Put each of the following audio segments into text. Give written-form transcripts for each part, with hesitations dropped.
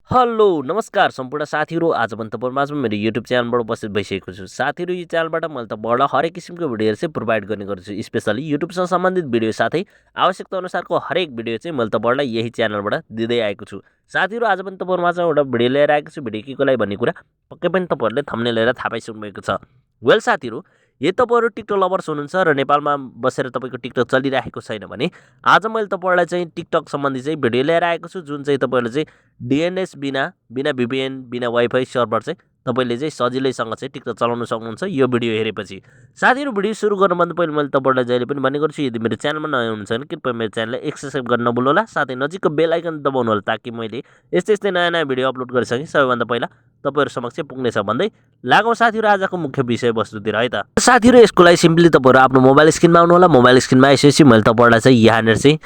Hello नमस्कार सम्पूर्ण साथीहरु आज पनि तपाईहरुमाझ मेरो युट्युब च्यानलबाट उपस्थित भइसकेको छु। साथीहरु यो च्यानलबाट मैले तपाईहरुलाई हरेक किसिमको भिडियोहरु चाहिँ प्रोभाइड गर्ने गर्छु। स्पेशली युट्युबसँग सम्बन्धित भिडियो साथै आवश्यकता अनुसारको हरेक भिडियो चाहिँ मैले तपाईहरुलाई यही च्यानलबाट दिँदै आएको छु। साथीहरु आज पनि तपाईहरुमाझ एउटा भिडियो लिएर आएको छु। भिडियो केको लागि भन्ने कुरा पक्कै पनि तपाईहरुले थम्बनेल हेरेर थाहा पाइसक्नु भएको छ। वेल साथीहरु यदि तपाईहरु टिकटक लभर्स हुनुहुन्छ र नेपालमा बसेर तपाईको टिकटक चलिरहेको छैन भने आज मैले तपाईहरुलाई चाहिँ टिकटक सम्बन्धी चाहिँ भिडियो लिएर आएको छु, जुन चाहिँ तपाईहरुले चाहिँ DNS बिना VPN बिना वाइफाई सर्भर चाहिँ तपाईले चाहिँ सजिलैसँग चाहिँ टिकटक चलाउन सक्नुहुन्छ यो भिडियो हेरेपछि। साथीहरु भिडियो सुरु गर्नुभन्दा पहिले मैले तपाईहरुलाई जहिले पनि भन्ने गर्छु, यदि मेरो च्यानलमा नयाँ हुनुहुन्छ भने कृपया मेरो च्यानललाई सब्स्क्राइब गर्न नभुल्नुहोला, साथै नजिकको बेल आइकन दबाउनु होला ताकि मैले यस्तै नयाँ भिडियो अपलोड गरिसके सबैभन्दा पहिला तपाईहरु समक्ष पुग्नेछ भन्दै लागौं साथीहरु आजको मुख्य विषयवस्तुतिर है त। साथीहरु यसको लागि सिम्पली तपाईहरु आफ्नो मोबाइल स्क्रिनमा आउनु होला। मोबाइल स्क्रिनमा आइसकेपछि मैले तपाईहरुलाई चाहिँ यहाँनेर चाहिँ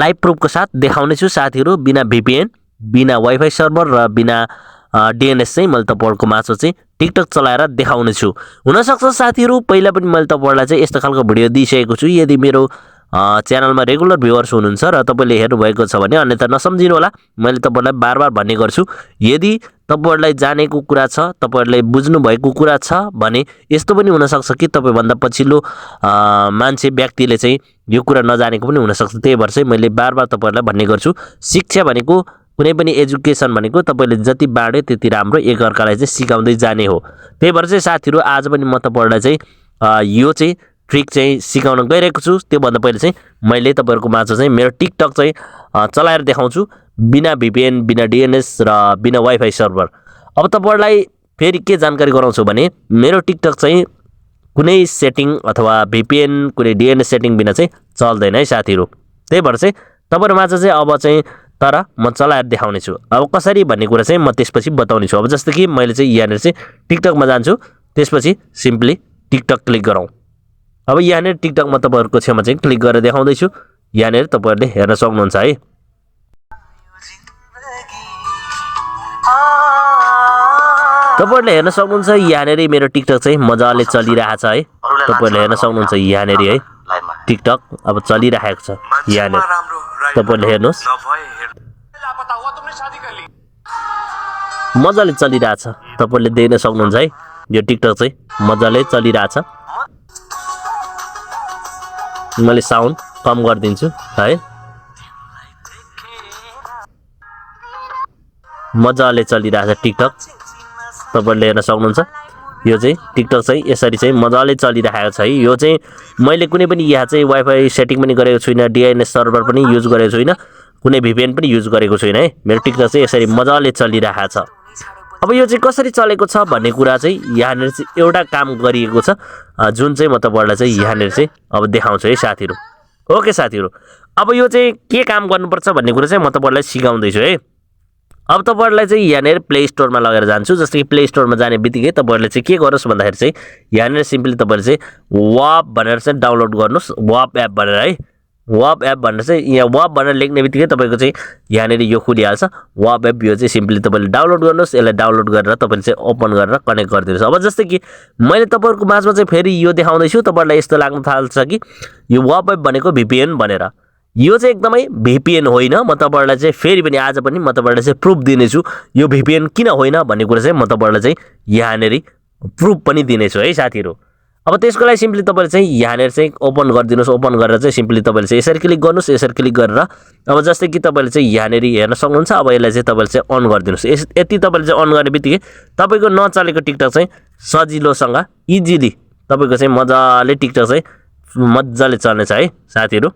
लाइभ प्रुफको साथ देखाउने छु साथीहरु, बिना VPN बिना वाइफाई सर्भर र बिना DNS चाहिँ मैले तपाईहरुको माझ चाहिँ टिकटक चलाएर देखाउने छु। हुन सक्छ साथीहरु पहिला पनि मैले तपाईहरुलाई चाहिँ यस्तो खालको भिडियो दिइसकेको छु। यदि मेरो च्यानलमा रेगुलर भ्युअर्स हुनुहुन्छ र तपाईले हेर्नु भएको छ भने अन्यथा नसम्झिनु होला। मैले तपाईहरुलाई बारबार भन्ने गर्छु, यदि तपाईहरुलाई जानेको कुरा छ, तपाईहरुले बुझ्नु भएको कुरा छ भने यस्तो पनि हुन सक्छ कि तपाईभन्दा पछिल्लो मान्छे व्यक्तिले चाहिँ यो कुरा नजानेको पनि हुन सक्छ। त्यही भएर चाहिँ मैले बारबार तपाईहरुलाई भन्ने गर्छु, शिक्षा भनेको कुनै पनि एजुकेसन भनेको तपाईले जति बाँड्यो त्यति राम्रो, एकअर्कालाई चाहिँ सिकाउँदै जाने हो। त्यही भएर चाहिँ साथीहरु आज पनि म तपाईहरुलाई चाहिँ यो चाहिँ ट्रिक चाहिँ सिकाउन गइरहेको छु। त्यो भन्दा पहिले चाहिँ मैले तपाईहरुको माझ चाहिँ मेरो टिकटक चाहिँ चलाएर देखाउँछु बिना VPN बिना DNS र बिना वाइफाई सर्भर। अब तपाईहरुलाई फेरि के जानकारी गराउँछु भने मेरो टिकटक चाहिँ कुनै सेटिङ अथवा VPN कुनै DNS सेटिङ बिना चाहिँ चल्दैन है साथीहरु। त्यही भएर चाहिँ तपाईहरु माझ चाहिँ अब चाहिँ तर म चलाएर देखाउने छु। अब कसरी भन्ने कुरा चाहिँ म त्यसपछि बताउने छु। अब जस्तो कि मैले चाहिँ यहाँनेर चाहिँ टिकटकमा जान्छु, त्यसपछि सिम्पली टिकटक क्लिक गरौँ। अब यहाँनेर टिकटकमा तपाईहरुको छेउमा चाहिँ क्लिक गरेर देखाउँदै छु। यहाँनेर तपाईहरुले हेर्न सक्नुहुन्छ है। तपाईहरुले हेर्न सक्नुहुन्छ यहाँनेर मेरो टिकटक चाहिँ मजाले चलिरहेछ है। तपाईहरुले हेर्न सक्नुहुन्छ यहाँनेर है टिकटक अब चलिरहेको छ। यहाँनेर तपाईहरुले हेर्नुस् मजाले चलिरहेछ। तपाईहरुले देख्न सक्नुहुन्छ है यो टिकटक चाहिँ मजाले चलिरहेछ। मैले साउन्ड कम गरिदिन्छु है। मजाले चलिरहेछ टिकटक, तपाईहरुले हेर्न सक्नुहुन्छ। यो चाहिँ टिकटक चाहिँ यसरी चाहिँ मजाले चलिरहेको छ है। यो चाहिँ मैले कुनै पनि यहाँ चाहिँ वाइफाई सेटिङ पनि गरेको छुइनँ, DNS सर्भर पनि युज गरेको छुइनँ, कुनै VPN पनि युज गरेको छुइनँ है। मेरो टिकटक चाहिँ यसरी मजाले चलिरहेको छ। अब यो चाहिँ कसरी चलेको छ भन्ने कुरा चाहिँ यहाँनेर चाहिँ एउटा काम गरिएको छ, जुन चाहिँ म तपाईहरुलाई चाहिँ यहाँनेर चाहिँ अब देखाउँछु है साथीहरु। ओके साथीहरु, अब यो चाहिँ के काम गर्नुपर्छ भन्ने कुरा चाहिँ म तपाईहरुलाई सिकाउँदै छु है। अब तपाईहरुलाई चाहिँ यहाँनेर प्ले स्टोरमा लगेर जान्छु। जस्तो कि प्ले स्टोरमा जाने बित्तिकै तपाईहरुले चाहिँ के गर्नुस् भन्दाखेरि चाहिँ यहाँनेर सिम्पली तपाईहरुले चाहिँ वाप भनेर चाहिँ डाउनलोड गर्नुस्, वाप एप भनेर है। वाप एप भनेर चाहिँ यहाँ वाप भनेर लेख्ने बित्तिकै तपाईको चाहिँ यहाँनेर यो खुलिहाल्छ वाप एप। यो चाहिँ सिम्पली तपाईले डाउनलोड गर्नुस्। यसलाई डाउनलोड गरेर तपाईले चाहिँ ओपन गरेर कनेक्ट गरिदिनुस्। अब जस्तै कि मैले तपाईहरुको माझमा चाहिँ फेरि यो देखाउँदै छु, तपाईहरुलाई यस्तो लाग्न थाल्छ कि यो वाप एप भनेको VPN भनेर। यो चाहिँ एकदमै VPN होइन। म तपाईहरुलाई चाहिँ फेरि पनि आज पनि म तपाईहरुलाई चाहिँ प्रुफ दिनेछु यो VPN किन होइन भन्ने कुरा चाहिँ म तपाईहरुलाई चाहिँ यहाँनेर प्रुफ पनि दिनेछु है साथीहरु। अब त्यसको लागि सिम्पली तपाईले चाहिँ यहाँनेर चाहिँ ओपन गरिदिनुस्। ओपन गरेर चाहिँ सिम्पली तपाईले चाहिँ यसरी क्लिक गर्नुस्। यसरी क्लिक गरेर अब जस्तै कि तपाईले चाहिँ यहाँनेर हेर्न सक्नुहुन्छ। अब यसलाई चाहिँ तपाईले चाहिँ अन गरिदिनुस्। यति तपाईले चाहिँ अन गर्ने बित्तिकै तपाईको नचलेको टिकटक चाहिँ सजिलोसँग इजिली तपाईको चाहिँ मजाले टिकटक चाहिँ मजाले चल्नेछ है साथीहरु।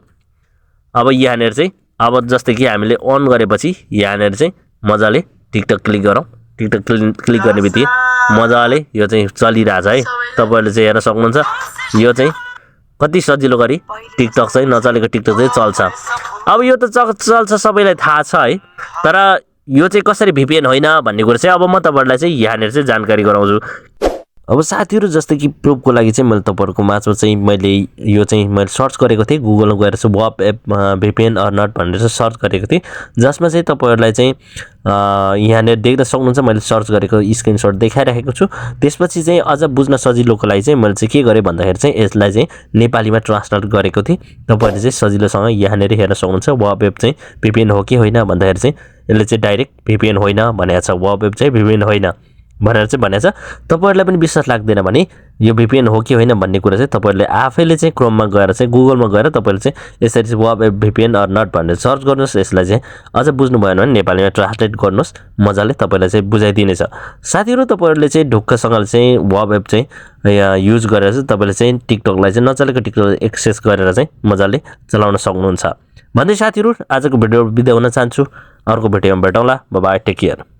अब यहाँनेर चाहिँ अब जस्तै कि हामीले अन गरेपछि यहाँनेर चाहिँ मजाले टिकटक क्लिक गरौँ। टिकटक क्लिक गर्ने बित्तिकै मजाले यो चाहिँ चलिरहेछ है। तपाईहरुले चाहिँ हेर्न सक्नुहुन्छ यो चाहिँ कति सजिलो गरी टिकटक चाहिँ नचलेको टिकटक चाहिँ चल्छ। अब यो त चल्छ सबैलाई थाहा छ है, तर यो चाहिँ कसरी VPN होइन भन्ने कुरा चाहिँ अब म तपाईहरुलाई चाहिँ यहाँनेर चाहिँ जानकारी गराउँछु। अब साथीहरु जस्तै कि प्रुफको लागि चाहिँ मैले तपाईहरुको माझमा चाहिँ मैले यो चाहिँ मैले सर्च गरेको थिएँ गुगलमा गएर चाहिँ वाप एप VPN अर नट भनेर चाहिँ सर्च गरेको थिएँ जसमा चाहिँ तपाईहरुलाई चाहिँ यहाँनेर देख्न सक्नुहुन्छ मैले सर्च गरेको स्क्रिनशट देखाइराखेको छु त्यसपछि चाहिँ अझ बुझ्न सजिलोको लागि चाहिँ मैले चाहिँ के गरे भन्दाखेरि चाहिँ यसलाई चाहिँ नेपालीमा ट्रान्सलेट गरेको थिएँ तपाईहरुले चाहिँ सजिलोसँग यहाँनेर हेर्न सक्नुहुन्छ वाप एप चाहिँ VPN हो कि होइन भन्दाखेरि चाहिँ यसले चाहिँ डाइरेक्ट VPN होइन भनेको छ वाप एप चाहिँ VPN होइन भनेर चाहिँ भनेछ तपाईहरुलाई पनि विश्वास लाग्दैन भने यो VPN हो कि होइन भन्ने कुरा चाहिँ तपाईहरुले आफैले चाहिँ क्रोममा गएर चाहिँ गुगलमा गएर तपाईहरुले चाहिँ यसरी चाहिँ वाप एप VPN अर नट भनेर सर्च गर्नुस् यसलाई चाहिँ अझ बुझ्नु भएन भने नेपालीमा ट्रान्सलेट गर्नुस् मजाले तपाईहरुलाई चाहिँ बुझाइदिनेछ साथीहरु तपाईहरुले चाहिँ ढुक्कसँगले चाहिँ वाप एप चाहिँ युज गरेर चाहिँ तपाईले चाहिँ टिकटकलाई चाहिँ नचलेको टिकटक एक्सेस गरेर चाहिँ मजाले चलाउन सक्नुहुन्छ भन्दै साथीहरु आजको भिडियो बिदा हुन चाहन्छु अर्को भिडियोमा भेटौँला बाइ बाइ टेक केयर